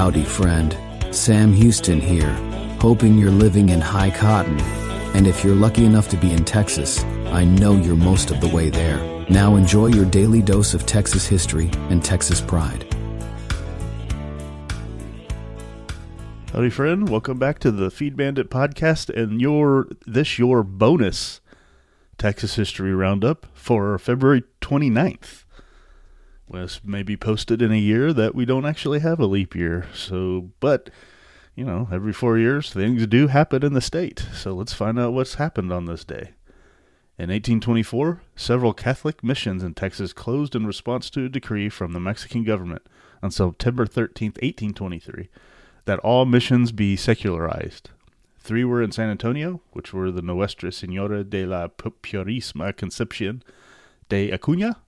Howdy, friend. Sam Houston here, hoping you're living in high cotton. And if you're lucky enough to be in Texas, I know you're most of the way there. Now enjoy your daily dose of Texas history and Texas pride. Howdy, friend. Welcome back to the Feed Bandit podcast and your bonus Texas History Roundup for February 29th. This may be posted in a year that we don't actually have a leap year. But every 4 years, things do happen in the state. So let's find out what's happened on this day. In 1824, several Catholic missions in Texas closed in response to a decree from the Mexican government on September 13th, 1823, that all missions be secularized. 3 were in San Antonio, which were the Nuestra Señora de la Purísima Concepción de Acuña,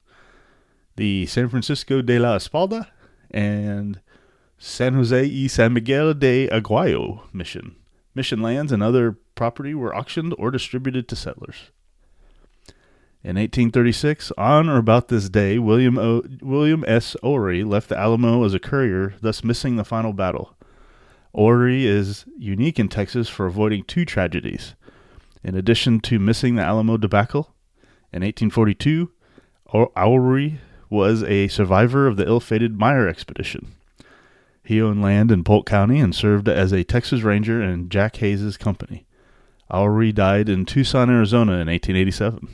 the San Francisco de la Espalda, and San Jose y San Miguel de Aguayo mission. Mission lands and other property were auctioned or distributed to settlers. In 1836, on or about this day, William S. Ory left the Alamo as a courier, thus missing the final battle. Ory is unique in Texas for avoiding 2 tragedies. In addition to missing the Alamo debacle, in 1842, Ory was a survivor of the ill-fated Meyer expedition. He owned land in Polk County and served as a Texas Ranger in Jack Hayes' company. Ory died in Tucson, Arizona in 1887.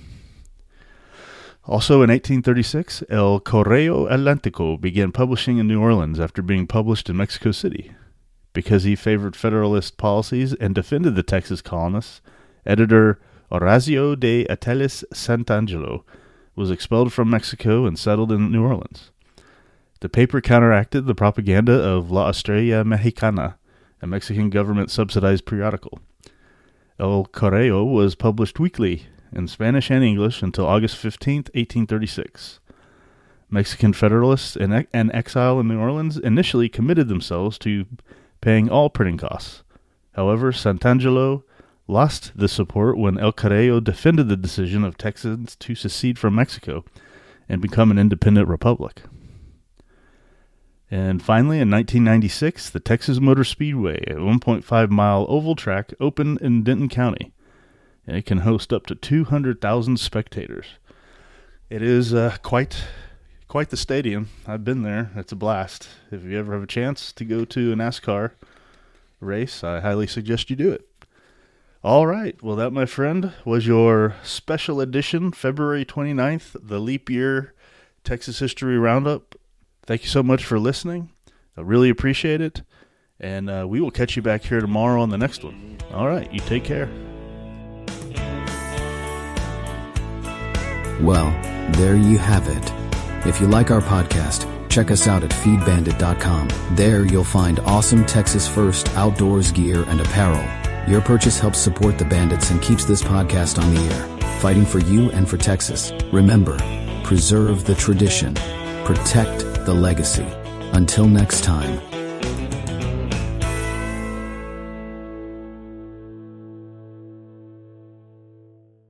Also in 1836, El Correo Atlántico began publishing in New Orleans after being published in Mexico City. Because he favored Federalist policies and defended the Texas colonists, editor Horacio de Ateles Santangelo was expelled from Mexico and settled in New Orleans. The paper counteracted the propaganda of La Estrella Mexicana, a Mexican government-subsidized periodical. El Correo was published weekly in Spanish and English until August 15, 1836. Mexican Federalists in exile in New Orleans initially committed themselves to paying all printing costs. However, Santangelo lost this support when El Correo defended the decision of Texans to secede from Mexico and become an independent republic. And finally, in 1996, the Texas Motor Speedway, a 1.5-mile oval track, opened in Denton County. And it can host up to 200,000 spectators. It is quite the stadium. I've been there. It's a blast. If you ever have a chance to go to a NASCAR race, I highly suggest you do it. All right. Well, that, my friend, was your special edition, February 29th, the leap year Texas History Roundup. Thank you so much for listening. I really appreciate it. And we will catch you back here tomorrow on the next one. All right. You take care. Well, there you have it. If you like our podcast, check us out at feedbandit.com. There you'll find awesome Texas First outdoors gear and apparel. Your purchase helps support the Bandits and keeps this podcast on the air, fighting for you and for Texas. Remember, preserve the tradition, protect the legacy. Until next time.